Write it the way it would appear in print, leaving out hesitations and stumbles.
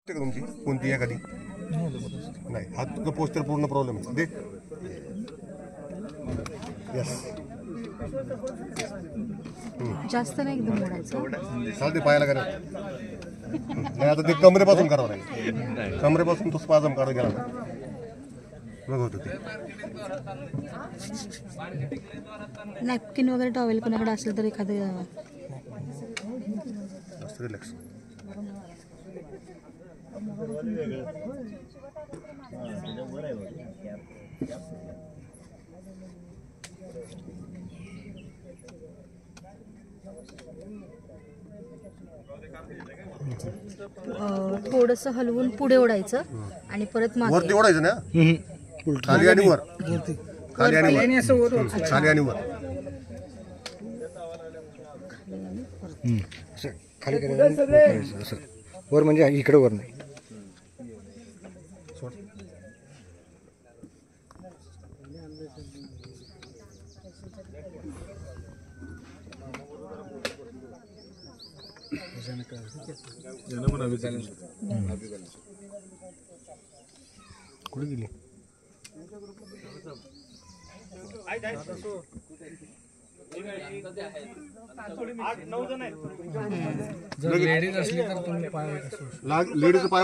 तुमची कोणती एखादी नाही हा तुझं पोस्टर पूर्ण प्रॉब्लेम आहे दे यस जास्त नाही एकदम मोडायचं चालते पायाला करा नाही आता ते कमरेपासून करावं लागेल कमरेपासून तो स्पाझम काढून गेला बघ होतं ते नॅपकिन वगैरे टॉवेल कोणाकडे असेल तर एखादं रिलॅक्स थोडंसं हलवून पुढे ओढायचं आणि परत मागे वरती ओढायचं ना खाली आणि वर खाली आणि वर खाली आणि वर खाली करायचं असं वर म्हणजे इकडे वर नाही कुठे गेली जर लेडीज असली तर तुम्ही लेडीज पाय